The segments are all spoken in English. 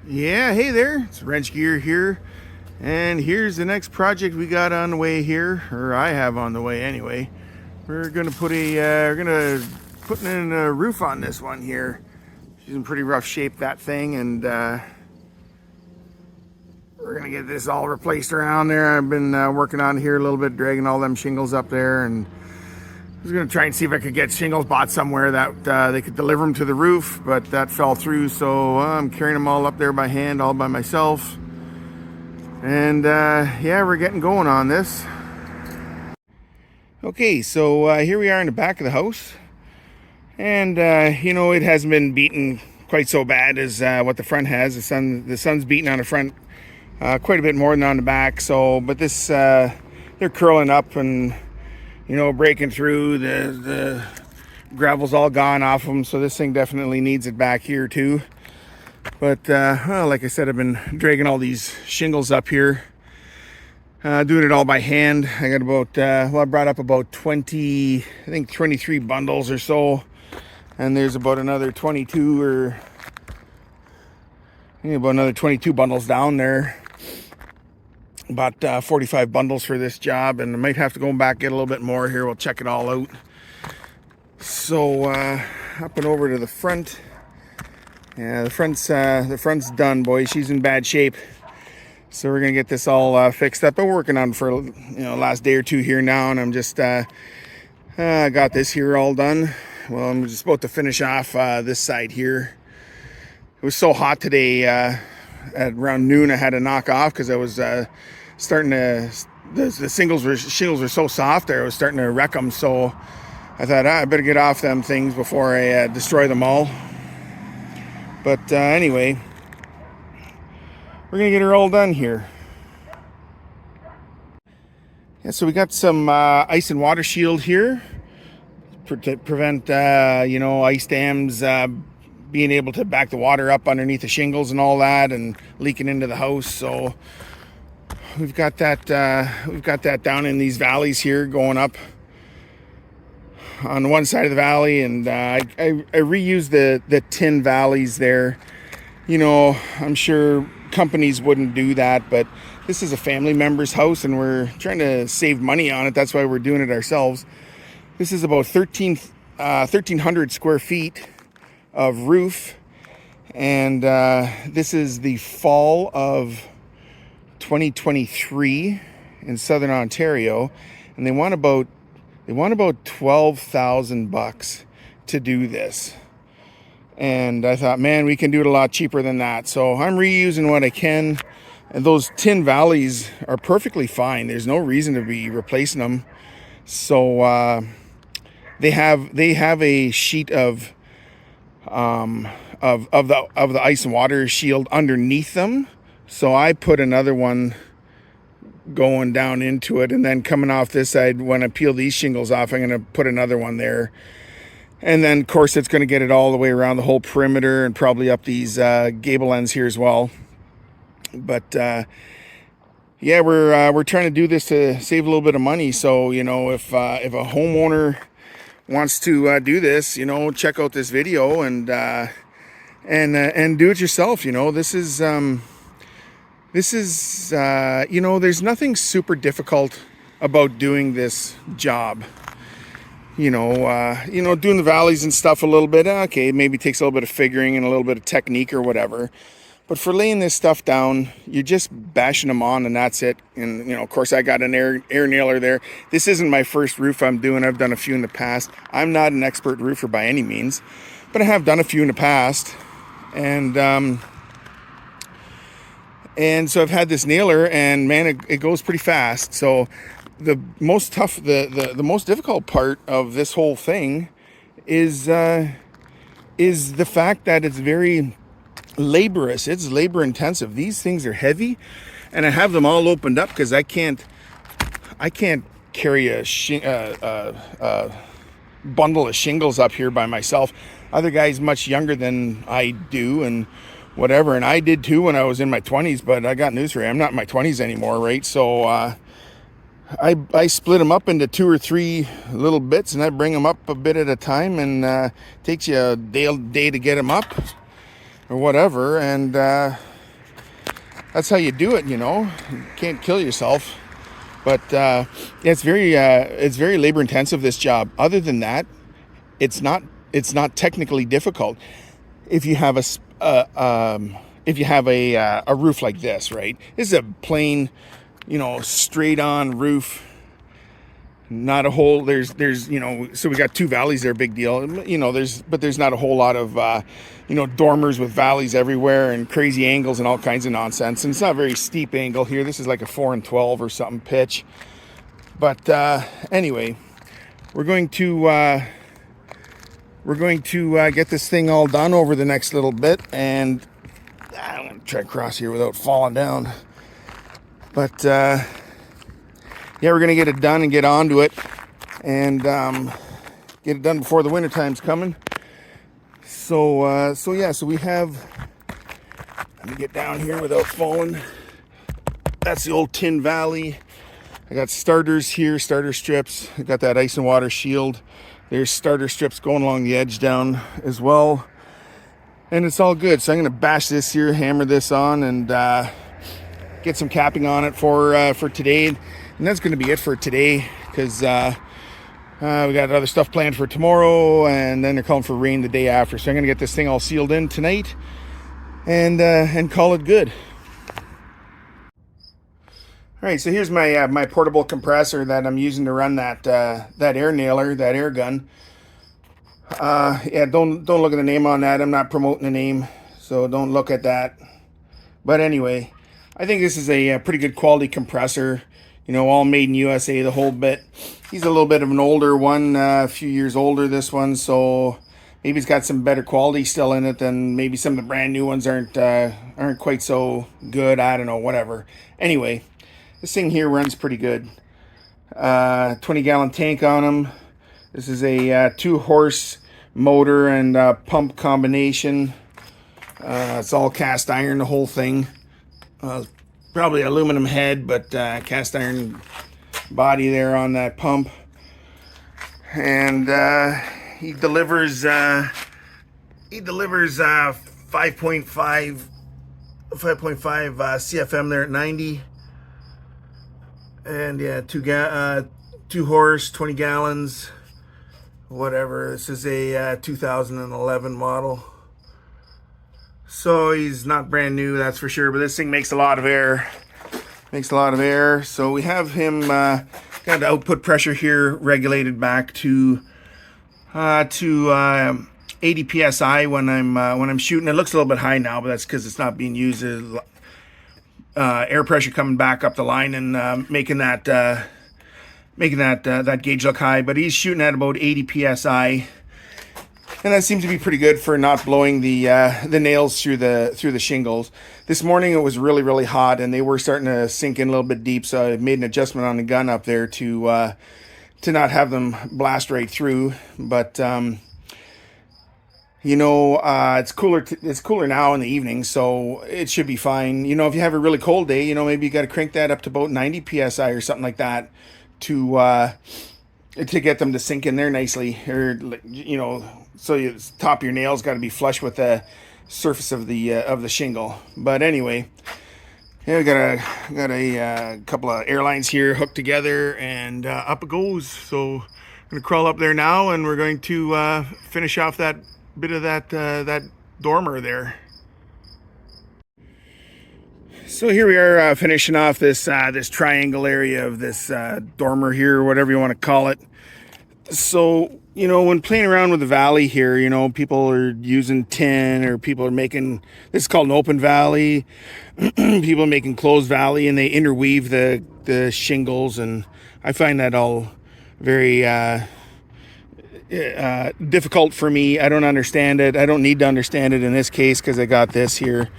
Yeah, hey there, it's Wrench Gear here, and here's the next project we got on the way here, or I have on the way anyway. We're gonna put in a roof on this one here. She's in pretty rough shape, that thing, and we're gonna get this all replaced around there. I've been working on here a little bit, dragging all them shingles up there, and I was gonna try and see if I could get shingles bought somewhere that they could deliver them to the roof, but that fell through, so I'm carrying them all up there by hand, all by myself. And yeah, we're getting going on this. Okay, so here we are in the back of the house, and you know, it hasn't been beaten quite so bad as what the front has. The sun's beating on the front quite a bit more than on the back. So, but this they're curling up and, you know, breaking through. The gravel's all gone off them, so this thing definitely needs it back here too. But well, like I said, I've been dragging all these shingles up here, doing it all by hand. I got about well, I brought up about 23 bundles or so, and there's about another 22 bundles down there. About 45 bundles for this job, and I might have to go back get a little bit more here. We'll check it all out. So up and over to the front. Yeah, the front's done, boys. She's in bad shape. So we're gonna get this all fixed up. Been working on for, you know, last day or two here now, and I'm just got this here all done. Well, I'm just about to finish off this side here. It was so hot today. At around noon, I had to knock off because I was starting to. The shingles were so soft there. I was starting to wreck them. So I thought I better get off them things before I destroy them all. But anyway, we're gonna get her all done here. Yeah, so we got some ice and water shield here to prevent you know, ice dams being able to back the water up underneath the shingles and all that, and leaking into the house. So we've got that down in these valleys here, going up on one side of the valley, and I reuse the tin valleys there. You know, I'm sure companies wouldn't do that, but this is a family member's house and we're trying to save money on it. That's why we're doing it ourselves. This is about 1,300 square feet of roof, and this is the fall of 2023 in southern Ontario, and they want about $12,000 to do this. And I thought, man, we can do it a lot cheaper than that. So I'm reusing what I can, and those tin valleys are perfectly fine. There's no reason to be replacing them. So they have a sheet of the ice and water shield underneath them. So I put another one going down into it, and then coming off this side, when I peel these shingles off, I'm going to put another one there. And then, of course, it's going to get it all the way around the whole perimeter and probably up these gable ends here as well. But yeah, we're trying to do this to save a little bit of money. So, you know, if a homeowner wants to do this, you know, check out this video and do it yourself. You know, this is you know, there's nothing super difficult about doing this job. You know, doing the valleys and stuff a little bit, okay, maybe takes a little bit of figuring and a little bit of technique or whatever. But for laying this stuff down, you're just bashing them on and that's it. And, you know, of course, I got an air nailer there. This isn't my first roof I'm doing. I've done a few in the past. I'm not an expert roofer by any means, but I have done a few in the past. And so I've had this nailer, and man, it goes pretty fast. So the most difficult part of this whole thing is the fact that it's very laborious. It's labor intensive. These things are heavy, and I have them all opened up because I can't carry a bundle of shingles up here by myself. Other guys much younger than I do and whatever, and I did too when I was in my 20s, but I got news for you, I'm not in my 20s anymore, right? So I split them up into 2 or 3 little bits, and I bring them up a bit at a time, and takes you a day to get them up or whatever. And that's how you do it, you know. You can't kill yourself. But it's very labor intensive, this job. Other than that, it's not technically difficult if you have a roof like this, right? This is a plain, you know, straight on roof. Not a whole, there's you know, so we got two valleys there, big deal, you know. There's not a whole lot of you know, dormers with valleys everywhere and crazy angles and all kinds of nonsense. And it's not a very steep angle here. This is like a 4 and 12 or something pitch. But anyway, we're going to get this thing all done over the next little bit, and I'm gonna try to cross here without falling down. But yeah, we're gonna get it done and get onto it, and get it done before the winter time's coming. So yeah, so we have. Let me get down here without falling. That's the old tin valley. I got starters here, starter strips. I got that ice and water shield. There's starter strips going along the edge down as well, and it's all good. So I'm gonna bash this here, hammer this on, and get some capping on it for today. And that's going to be it for today, because we got other stuff planned for tomorrow, and then they're calling for rain the day after. So I'm going to get this thing all sealed in tonight, and call it good. All right, so here's my my portable compressor that I'm using to run that air nailer, that air gun. Yeah, don't look at the name on that. I'm not promoting the name, so don't look at that. But anyway, I think this is a pretty good quality compressor. You know, all made in USA, the whole bit. He's a little bit of an older one, a few years older, this one, so maybe it's got some better quality still in it than maybe some of the brand new ones aren't quite so good. I don't know, whatever. Anyway, this thing here runs pretty good. 20-gallon tank on him. This is a 2-horse motor and pump combination. It's all cast iron, the whole thing. Probably aluminum head, but cast iron body there on that pump. And he delivers 5.5 CFM there at 90. And yeah, 2 horse, 20 gallons, whatever. This is a 2011 model. So he's not brand new, that's for sure, but this thing makes a lot of air. So we have him got the output pressure here regulated back to 80 psi when I'm shooting. It looks a little bit high now, but that's because it's not being used. Air pressure coming back up the line and making that gauge look high. But he's shooting at about 80 psi. And that seems to be pretty good for not blowing the nails through the shingles. This morning it was really, really hot, and they were starting to sink in a little bit deep, so I made an adjustment on the gun up there to not have them blast right through. But you know, it's cooler now in the evening, so it should be fine. You know, if you have a really cold day, you know, maybe you got to crank that up to about 90 psi or something like that to get them to sink in there nicely, or you know. So the top of your nails got to be flush with the surface of the shingle. But anyway, yeah, we got a couple of airlines here hooked together, and up it goes. So I'm gonna crawl up there now, and we're going to finish off that bit of that dormer there. So here we are finishing off this triangle area of this dormer here, or whatever you want to call it. So, you know, when playing around with the valley here, you know, people are using tin, or people are making, this is called an open valley. People are making closed valley, and they interweave the shingles, and I find that all very difficult for me. I don't understand it. I don't need to understand it in this case, because I got this here.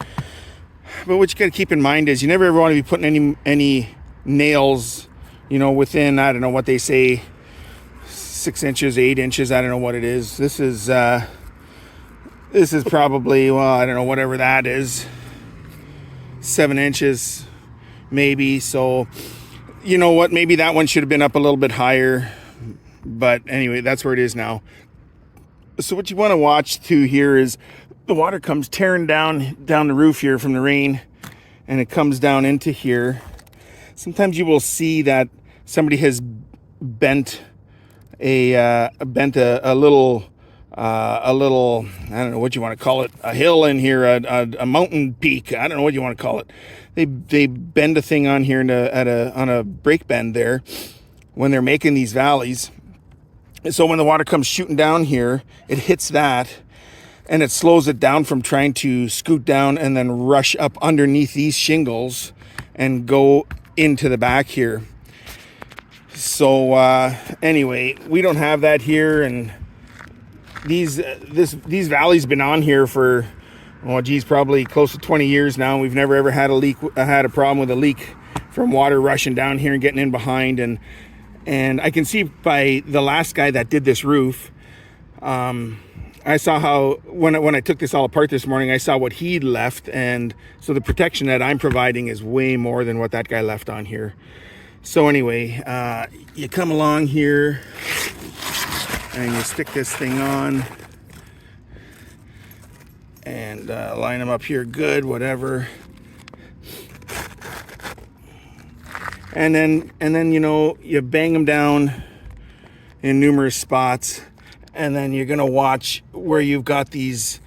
But what you got to keep in mind is you never ever want to be putting any nails, you know, within, I don't know what they say, 6 inches, 8 inches, I don't know what it is. This is probably, well, I don't know, whatever that is, 7 inches maybe. So you know what, maybe that one should have been up a little bit higher, but anyway, that's where it is now. So what you want to watch too here is the water comes tearing down the roof here from the rain, and it comes down into here. Sometimes you will see that somebody has bent a little I don't know what you want to call it, a hill in here, a mountain peak. I don't know what you want to call it. They bend a thing on here on a break bend there when they're making these valleys. So when the water comes shooting down here, it hits that, and it slows it down from trying to scoot down and then rush up underneath these shingles and go into the back here. So anyway, we don't have that here, and these valleys been on here for, oh geez, probably close to 20 years now. We've never ever had a problem with a leak from water rushing down here and getting in behind. And I can see by the last guy that did this roof, I saw how when I took this all apart this morning, I saw what he'd left, and so the protection that I'm providing is way more than what that guy left on here. So anyway, you come along here and you stick this thing on and line them up here good, whatever. And then you know, you bang them down in numerous spots, and then you're gonna watch where you've got these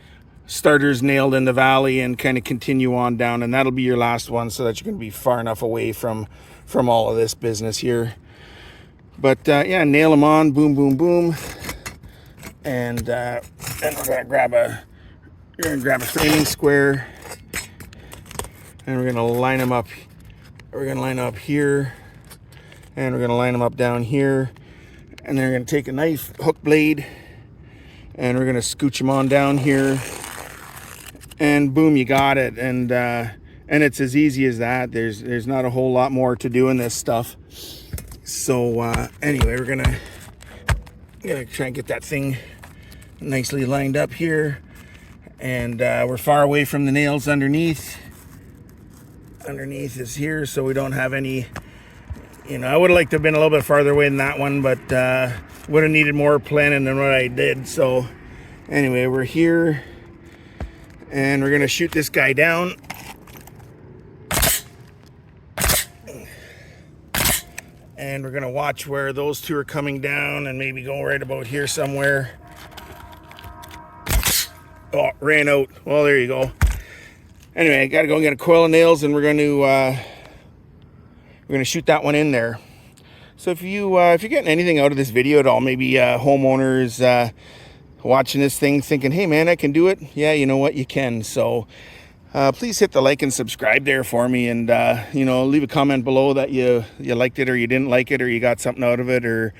starters nailed in the valley and kind of continue on down, and that'll be your last one, so that you're gonna be far enough away from all of this business here. But yeah, nail them on, boom, boom, boom, and then we're gonna grab a framing square, and we're gonna line them up. We're gonna line up here, and we're gonna line them up down here, and then we're gonna take a knife hook blade, and we're gonna scooch them on down here, and boom, you got it. And it's as easy as that. There's not a whole lot more to do in this stuff. So anyway, we're gonna try and get that thing nicely lined up here, and we're far away from the nails underneath. Underneath is here, so we don't have any, you know, I would have liked to have been a little bit farther away than that one, but would have needed more planning than what I did. So anyway, we're here, and we're gonna shoot this guy down. And we're gonna watch where those two are coming down, and maybe go right about here somewhere. Oh, ran out. Well, there you go. Anyway, I gotta go and get a coil of nails, and we're gonna shoot that one in there. So if you're getting anything out of this video at all, maybe homeowners watching this thing thinking, hey man, I can do it. Yeah, you know what, you can. So please hit the like and subscribe there for me, and you know, leave a comment below that you liked it or you didn't like it, or you got something out of it, or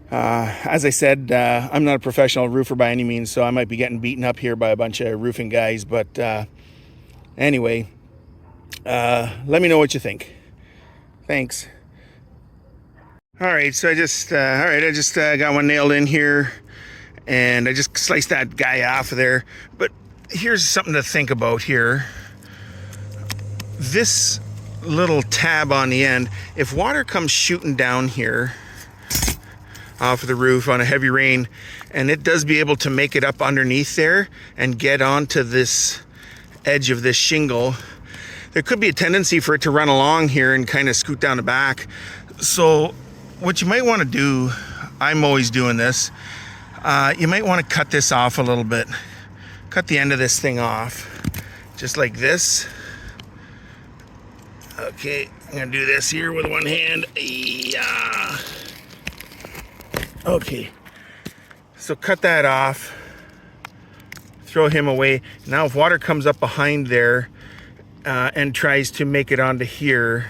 as I said, I'm not a professional roofer by any means, so I might be getting beaten up here by a bunch of roofing guys, but anyway, let me know what you think. Thanks. All right, so I just got one nailed in here, and I just sliced that guy off of there. But here's something to think about here. This little tab on the end, if water comes shooting down here off of the roof on a heavy rain, and it does be able to make it up underneath there and get onto this edge of this shingle, there could be a tendency for it to run along here and kind of scoot down the back. So what you might want to do, I'm always doing this, you might want to cut this off a little bit. Cut the end of this thing off, just like this. Okay, I'm gonna do this here with one hand. Yeah. Okay, so cut that off. Throw him away. Now if water comes up behind there and tries to make it onto here,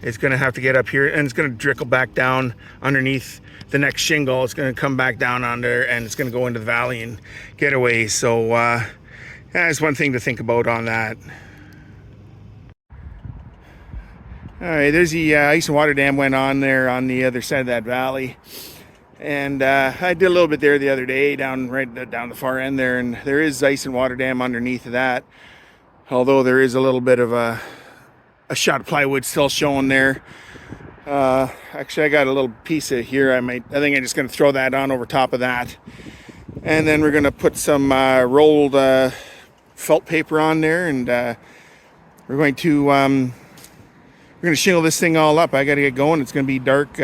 it's going to have to get up here, and it's going to trickle back down underneath the next shingle. It's going to come back down on there, and it's going to go into the valley and get away. So that's one thing to think about on that. All right, there's the ice and water dam went on there on the other side of that valley. And I did a little bit there the other day, right down the far end there, and there is ice and water dam underneath of that. Although there is a little bit of a shot of plywood still showing there. Actually, I got a little piece of here. I think I'm just going to throw that on over top of that, and then we're going to put some rolled felt paper on there, and we're going to shingle this thing all up. I got to get going. It's going to be dark.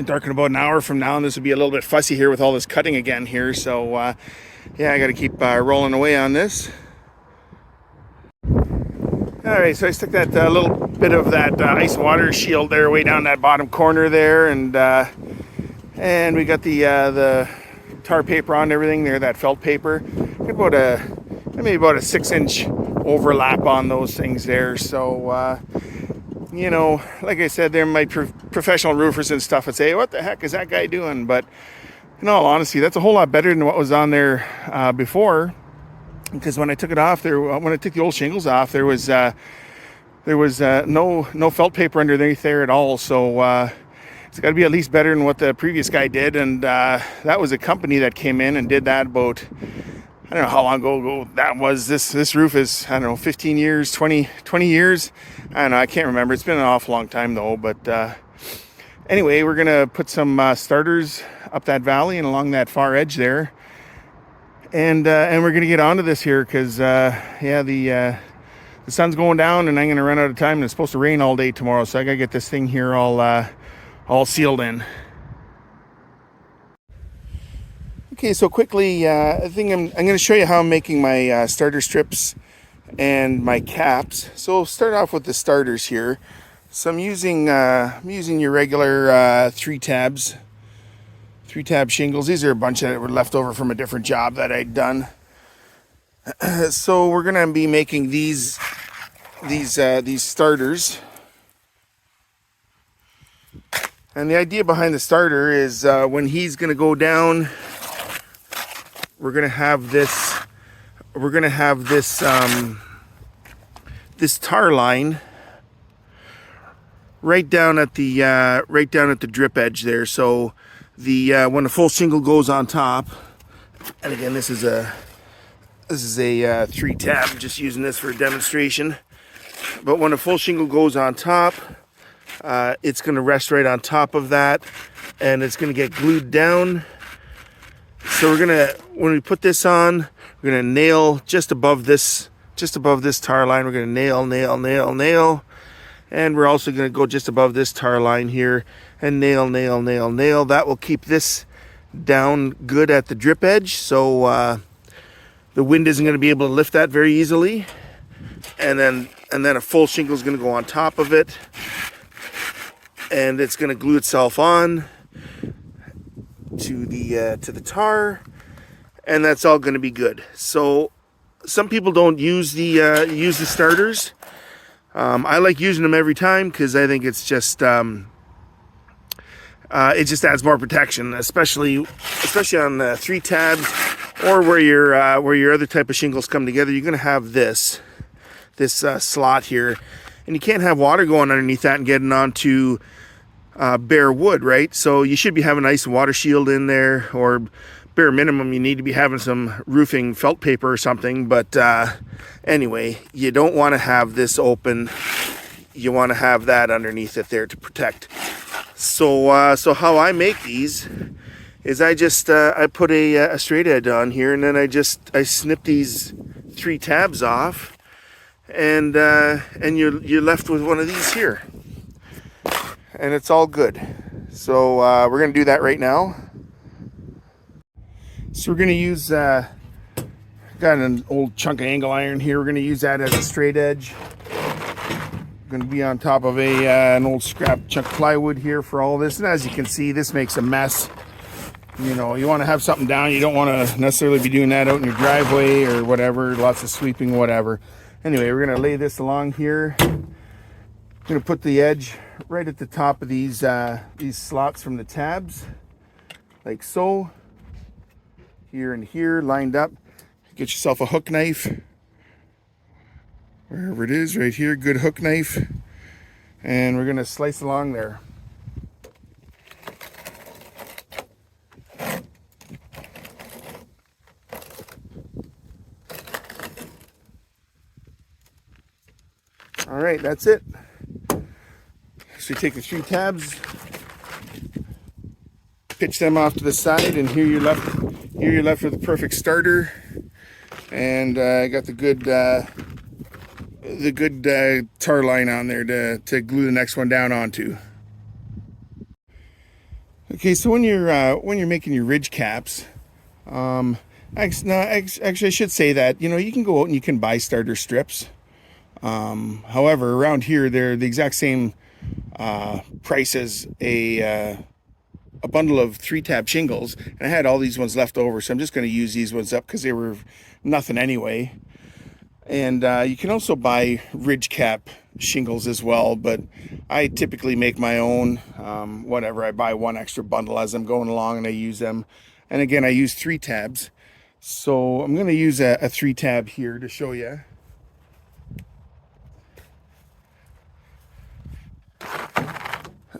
Dark in about an hour from now, and this will be a little bit fussy here with all this cutting again here. So yeah, I got to keep rolling away on this. All right, so I stuck that little bit of that ice water shield there way down that bottom corner there, and we got the tar paper on everything there, that felt paper. About maybe about a 6-inch overlap on those things there. So you know, like I said, there might professional roofers and stuff would say, "What the heck is that guy doing?" But in all honesty, that's a whole lot better than what was on there before. Because when I took it off there, when I took the old shingles off, there was no felt paper underneath there at all. So it's got to be at least better than what the previous guy did. And that was a company that came in and did that about, I don't know how long ago that was. This roof is, I don't know, 15 years, 20 years. I don't know, I can't remember. It's been an awful long time though. But anyway, we're going to put some starters up that valley and along that far edge there. And we're going to get onto this here because, yeah, the sun's going down and I'm going to run out of time. And it's supposed to rain all day tomorrow. So I got to get this thing here all sealed in. Okay, so quickly, I think I'm going to show you how I'm making my starter strips and my caps. So we'll start off with the starters here. So I'm using your regular 3-tab shingles. These are a bunch that were left over from a different job that I'd done. So we're going to be making these starters. And the idea behind the starter is when he's going to go down, we're going to have this this tar line right down at the drip edge there. So when the full shingle goes on top, and again this is a 3-tab, I'm just using this for a demonstration. But when a full shingle goes on top, it's going to rest right on top of that, and it's going to get glued down. So when we put this on, we're going to nail just above this tar line. We're going to nail, and we're also going to go just above this tar line here and nail. That will keep this down good at the drip edge, so the wind isn't going to be able to lift that very easily. And then a full shingle is going to go on top of it, and it's going to glue itself on to the tar, and that's all going to be good. So some people don't use the starters. I like using them every time because I think it's just it just adds more protection, especially on 3-tabs or where your other type of shingles come together. You're going to have this slot here, and you can't have water going underneath that and getting onto bare wood, right? So you should be having a nice water shield in there, or bare minimum you need to be having some roofing felt paper or something. But anyway, you don't want to have this open. You want to have that underneath it there to protect. So how I make these is I put a straight edge on here, and then I snip these 3 tabs off, and you're left with one of these here, and it's all good. So we're going to do that right now. So we're going to use got an old chunk of angle iron here. We're going to use that as a straight edge. Going to be on top of an old scrap chunk of plywood here for all this, and as you can see, this makes a mess. You know, you want to have something down. You don't want to necessarily be doing that out in your driveway or whatever, lots of sweeping, whatever. Anyway, we're going to lay this along here. I'm going to put the edge right at the top of these slots from the tabs, like so. Here and here, lined up. Get yourself a hook knife. Wherever it is, right here, good hook knife. And we're going to slice along there. All right, that's it. So you take the 3 tabs, pitch them off to the side, and here you're left with the perfect starter. And I got the good tar line on there to glue the next one down onto. Okay, so when you're making your ridge caps, actually I should say that, you know, you can go out and you can buy starter strips. However, around here they're the exact same price as a bundle of 3-tab shingles, and I had all these ones left over, so I'm just going to use these ones up because they were nothing anyway. And you can also buy ridge cap shingles as well, but I typically make my own. Whatever, I buy one extra bundle as I'm going along and I use them. And again, I use 3 tabs, so I'm going to use a 3-tab here to show you.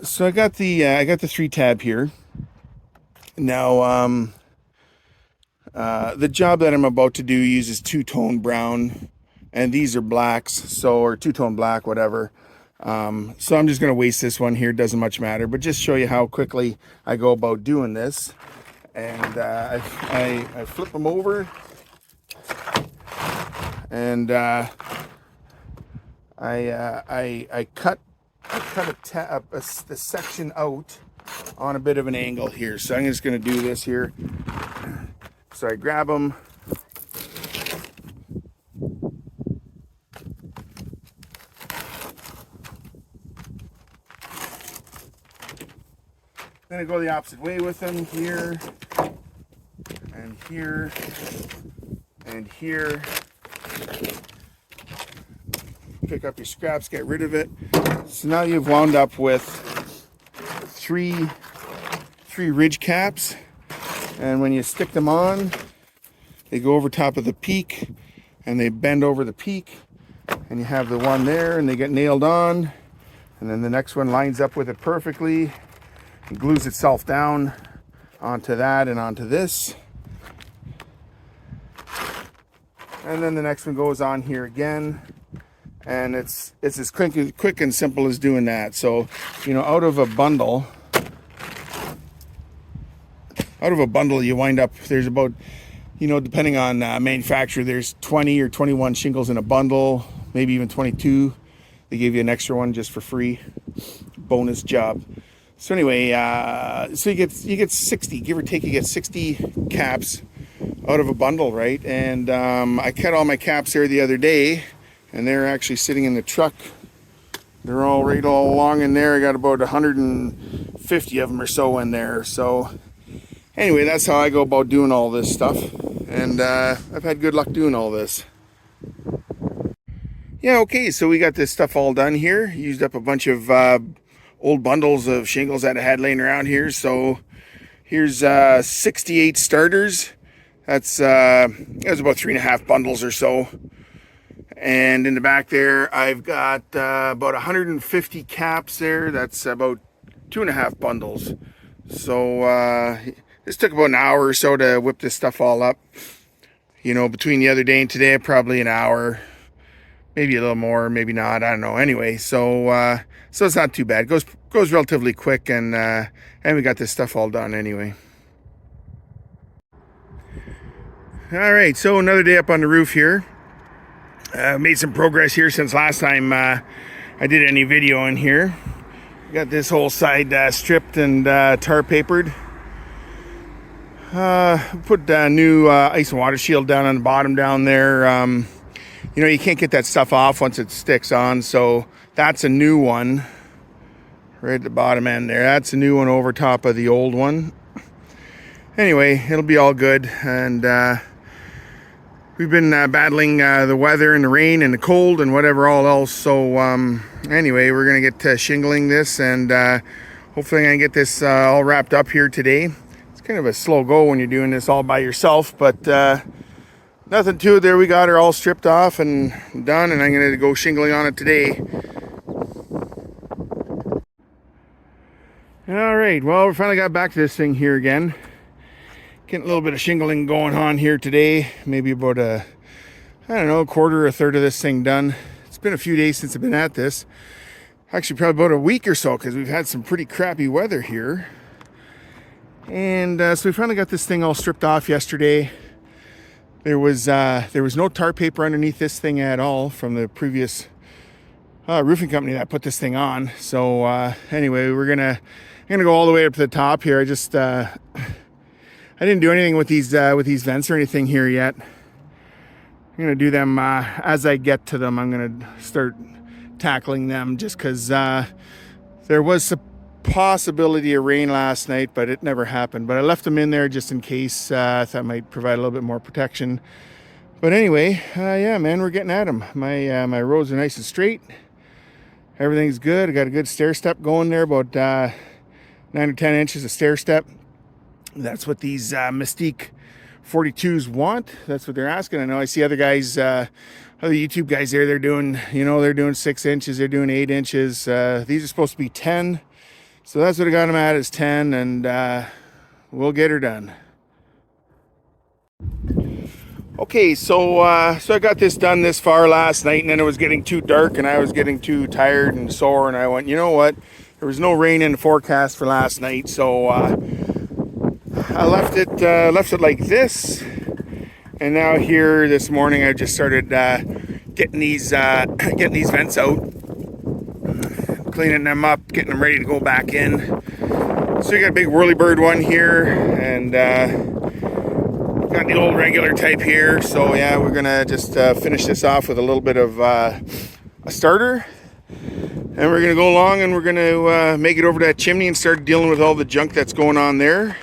So I got the 3-tab here. Now the job that I'm about to do uses 2-tone brown, and these are blacks, so, or 2-tone black, whatever. So I'm just going to waste this one here. It doesn't much matter, but just show you how quickly I go about doing this. And I flip them over, and I cut the section out on a bit of an angle here. So I'm just going to do this here. So I grab them, then I go the opposite way with them, here and here and here. Pick up your scraps, get rid of it. So now you've wound up with three ridge caps, and when you stick them on, they go over top of the peak and they bend over the peak, and you have the one there and they get nailed on, and then the next one lines up with it perfectly and glues itself down onto that and onto this. And then the next one goes on here again. And it's as quick and simple as doing that. So, you know, out of a bundle you wind up, there's about, you know, depending on manufacturer, there's 20 or 21 shingles in a bundle, maybe even 22. They give you an extra one just for free, bonus job. So anyway, so you get 60, give or take, you get 60 caps out of a bundle, right? And I cut all my caps there the other day, and they're actually sitting in the truck. They're all right all along in there. I got about 150 of them or so in there. So anyway, that's how I go about doing all this stuff. And I've had good luck doing all this. Yeah, okay, so we got this stuff all done here. Used up a bunch of old bundles of shingles that I had laying around here. So here's 68 starters. That's about 3.5 bundles or so. And in the back there, I've got about 150 caps there. That's about 2.5 bundles. So this took about an hour or so to whip this stuff all up. You know, between the other day and today, probably an hour, maybe a little more, maybe not. I don't know. Anyway, so it's not too bad. It goes relatively quick, and we got this stuff all done anyway. All right, so another day up on the roof here. Made some progress here since last time I did any video in here. Got this whole side stripped and tar papered. Put new ice and water shield down on the bottom down there. You know, you can't get that stuff off once it sticks on, so that's a new one right at the bottom end there. That's a new one over top of the old one. Anyway, it'll be all good, and we've been battling the weather and the rain and the cold and whatever all else. So anyway, we're going to get shingling this, and hopefully I'm going to get this all wrapped up here today. It's kind of a slow go when you're doing this all by yourself, but nothing to it. There we got her all stripped off and done, and I'm going to go shingling on it today. All right, well, we finally got back to this thing here again. Getting a little bit of shingling going on here today. Maybe about a quarter or a third of this thing done. It's been a few days since I've been at this. Actually, probably about a week or so, because we've had some pretty crappy weather here. And so we finally got this thing all stripped off yesterday. there was no tar paper underneath this thing at all from the previous roofing company that put this thing on. So anyway, I'm gonna go all the way up to the top here. I just I didn't do anything with these vents or anything here yet. I'm gonna do them as I get to them. I'm gonna start tackling them just because there was a possibility of rain last night, but it never happened. But I left them in there just in case. That might provide a little bit more protection. But anyway, yeah, man, we're getting at them. My roads are nice and straight. Everything's good. I got a good stair step going there, about 9 or 10 inches of stair step. That's what these Mystique 42s want. That's what they're asking. I know I see other guys, other YouTube guys there, they're doing 6 inches, they're doing 8 inches. These are supposed to be 10. So that's what I got them at, is 10, and we'll get her done. Okay, so I got this done this far last night, and then it was getting too dark and I was getting too tired and sore, and I went, you know what? There was no rain in the forecast for last night, so I left it like this. And now here this morning I just started getting these vents out, cleaning them up, getting them ready to go back in. So you got a big whirlybird one here, and got the old regular type here. So yeah, we're gonna just finish this off with a little bit of a starter, and we're gonna go along and we're gonna make it over to that chimney and start dealing with all the junk that's going on there.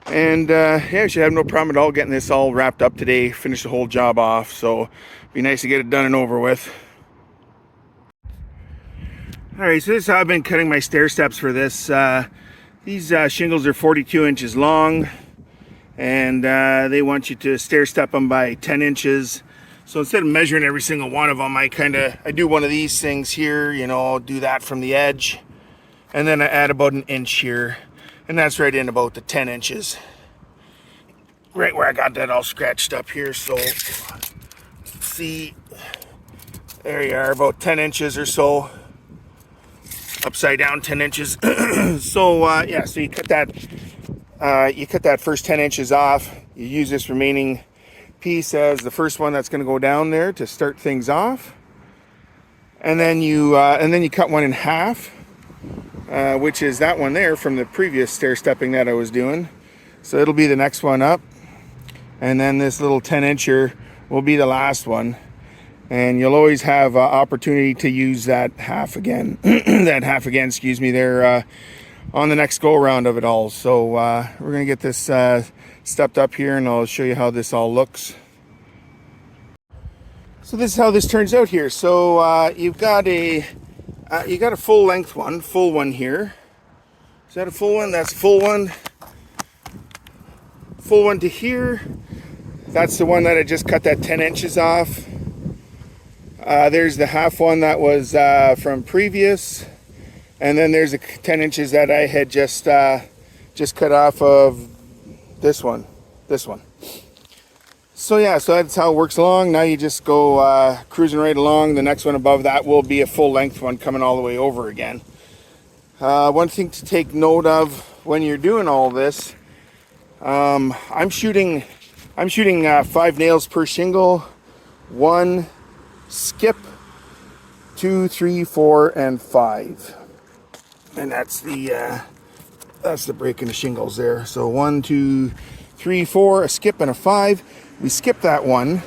And yeah, I should have no problem at all getting this all wrapped up today, finish the whole job off. So it'd be nice to get it done and over with. Alright, so this is how I've been cutting my stair steps for this. These shingles are 42 inches long, and they want you to stair step them by 10 inches. So instead of measuring every single one of them, I do one of these things here, do that from the edge, and then I add about an inch here. And that's right in about the 10 inches. Right where I got that all scratched up here. So, see, there you are, about 10 inches or so. Upside down 10 inches. So, yeah, so you cut that first 10 inches off. You use this remaining piece as the first one that's going to go down there to start things off. And then you cut one in half. Which is that one there from the previous stair stepping that I was doing. So it'll be the next one up, and then this little 10-incher will be the last one, and you'll always have opportunity to use that half again excuse me, there on the next go around of it all. So we're gonna get this stepped up here, and I'll show you how this all looks. So this is how this turns out here. So you got a full length one, full one here. Is that a full one? That's a full one. Full one to here. That's the one that I just cut that 10 inches off. There's the half one that was from previous. And then there's the 10 inches that I had just cut off of this one. So yeah, so that's how it works along. Now you just go cruising right along. The next one above that will be a full length one coming all the way over again. One thing to take note of when you're doing all this, I'm shooting 5 nails per shingle, 1 skip, 2, 3, 4, and 5, and that's the break in the shingles there. So 1, 2, 3, 4, a skip, and a 5. We skip that one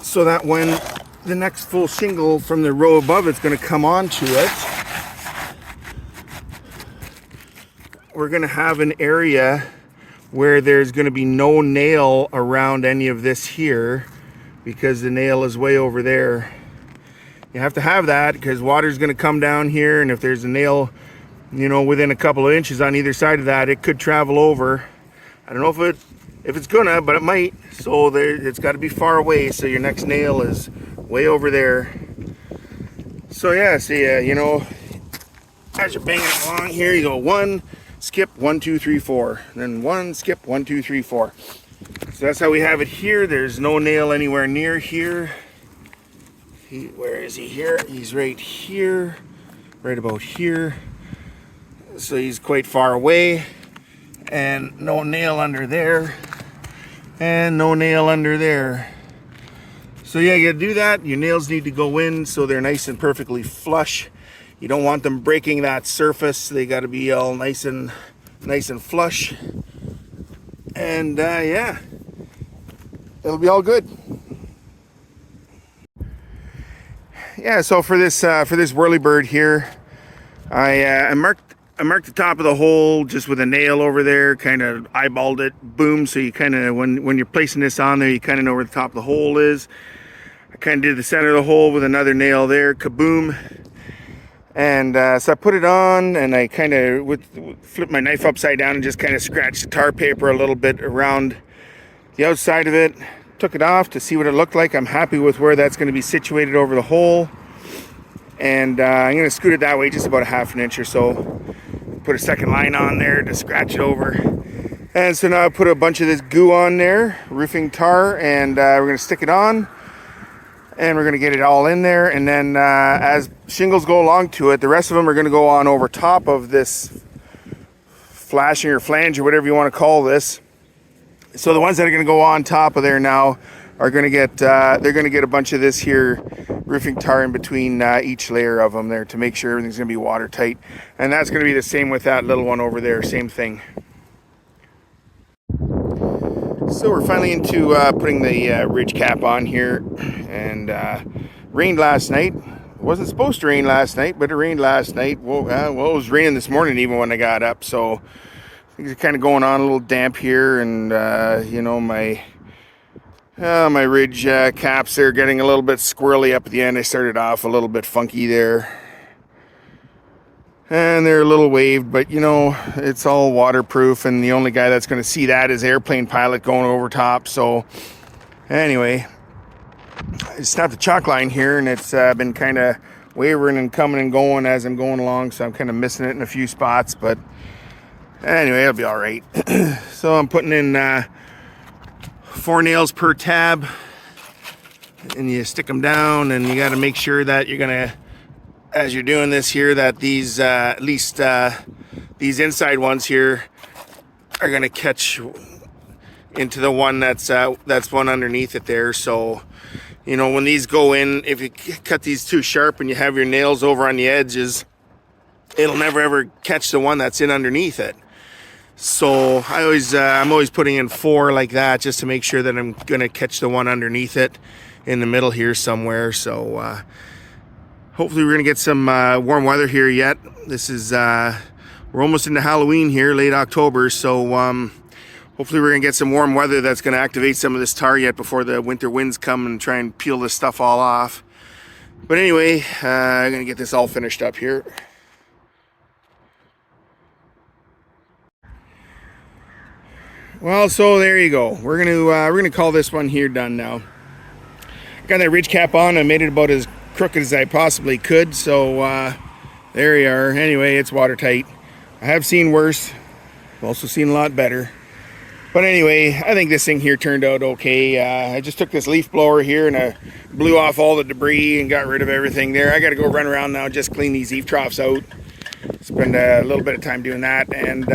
so that when the next full shingle from the row above it's going to come onto it, we're going to have an area where there's going to be no nail around any of this here, because the nail is way over there. You have to have that because water's going to come down here, and if there's a nail, within a couple of inches on either side of that, it could travel over. I don't know if it's gonna, but it might. So it's got to be far away, so your next nail is way over there. So yeah, see, as you're banging along here, you go 1 skip, 1, 2, 3, 4, then 1 skip, 1, 2, 3, 4. So that's how we have it here. There's no nail anywhere near here. Where is he here? He's right here, right about here. So he's quite far away, and no nail under there. And no nail under there. So yeah, you gotta do that. Your nails need to go in so they're nice and perfectly flush. You don't want them breaking that surface. They gotta be all nice and flush. And yeah, it'll be all good. Yeah, so for this whirlybird here, I marked the top of the hole just with a nail over there, kind of eyeballed it, boom, so you kind of, when you're placing this on there, you kind of know where the top of the hole is. I kind of did the center of the hole with another nail there, kaboom. And so I put it on, and I kind of flipped my knife upside down and just kind of scratched the tar paper a little bit around the outside of it. Took it off to see what it looked like. I'm happy with where that's going to be situated over the hole. And I'm going to scoot it that way just about a ½ an inch or so. Put a second line on there to scratch it over. And so now I put a bunch of this goo on there, roofing tar, and we're going to stick it on. And we're going to get it all in there. And then as shingles go along to it, the rest of them are going to go on over top of this flashing or flange or whatever you want to call this. So the ones that are going to go on top of there now are going to get, they're going to get a bunch of this here roofing tar in between each layer of them there to make sure everything's going to be watertight. And that's going to be the same with that little one over there, same thing. So we're finally into putting the ridge cap on here, and rained last night. It wasn't supposed to rain last night, but it rained last night. Well, it was raining this morning even when I got up, so things are kind of going on a little damp here, and you know, my ridge caps are getting a little bit squirrely up at the end. I started off a little bit funky there, and they're a little waved, but you know, it's all waterproof, and the only guy that's going to see that is airplane pilot going over top. So anyway, I snapped the chalk line here, and it's been kind of wavering and coming and going as I'm going along, so I'm kind of missing it in a few spots, but anyway, it'll be all right. So I'm putting in 4 nails per tab, and you stick them down, and you got to make sure that you're gonna, as you're doing this here, that these at least these inside ones here are gonna catch into the one that's one underneath it there. So you know, when these go in, if you cut these too sharp and you have your nails over on the edges, it'll never ever catch the one that's in underneath it. So I'm always putting in 4 like that, just to make sure that I'm gonna catch the one underneath it in the middle here somewhere. So hopefully we're gonna get some warm weather here yet. This is we're almost into Halloween here, late October, so hopefully we're gonna get some warm weather that's gonna activate some of this tar yet before the winter winds come and try and peel this stuff all off. But anyway, I'm gonna get this all finished up here. Well, so there you go. We're gonna call this one here done now. Got that ridge cap on. I made it about as crooked as I possibly could. So there you are. Anyway, it's watertight. I have seen worse. I've also seen a lot better. But anyway, I think this thing here turned out okay. I just took this leaf blower here and I blew off all the debris and got rid of everything there. I got to go run around now, just clean these eave troughs out. Spend a little bit of time doing that. And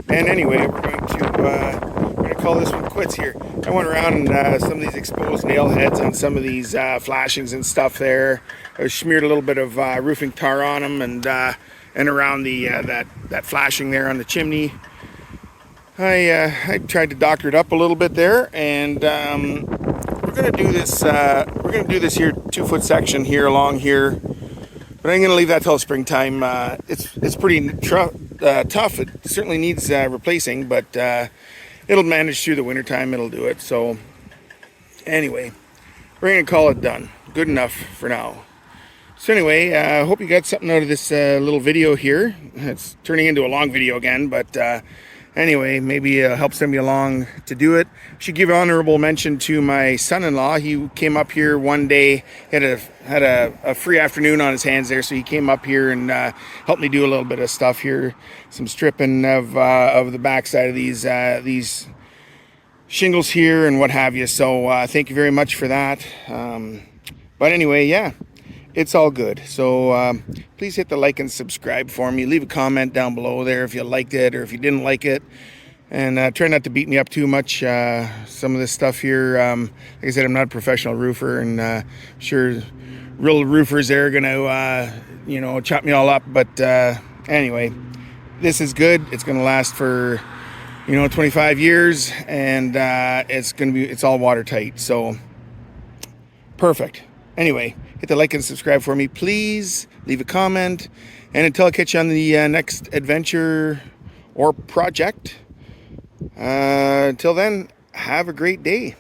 anyway, we're going to call this one quits here. I went around and some of these exposed nail heads on some of these flashings and stuff there. I smeared a little bit of roofing tar on them and around the that flashing there on the chimney. I tried to doctor it up a little bit there, and we're gonna do this. We're gonna do this here 2-foot section here along here, but I'm gonna leave that till springtime. It's pretty tough. It certainly needs replacing, but it'll manage through the wintertime. It'll do it. So anyway, we're gonna call it done. Good enough for now. So anyway, I hope you got something out of this little video here. It's turning into a long video again, but anyway, maybe help send me along to do it. Should give honorable mention to my son-in-law. He came up here one day, had a free afternoon on his hands there, so he came up here and helped me do a little bit of stuff here, some stripping of the backside of these shingles here and what have you. So thank you very much for that. But anyway, yeah, it's all good. So please hit the like and subscribe for me. Leave a comment down below there if you liked it or if you didn't like it. And try not to beat me up too much. Some of this stuff here, like I said, I'm not a professional roofer, and sure, real roofers there are gonna, chop me all up. But anyway, this is good. It's gonna last for 25 years, and it's all watertight. So perfect. Anyway, hit the like and subscribe for me, please. Leave a comment, and until I catch you on the next adventure or project. Until then, have a great day.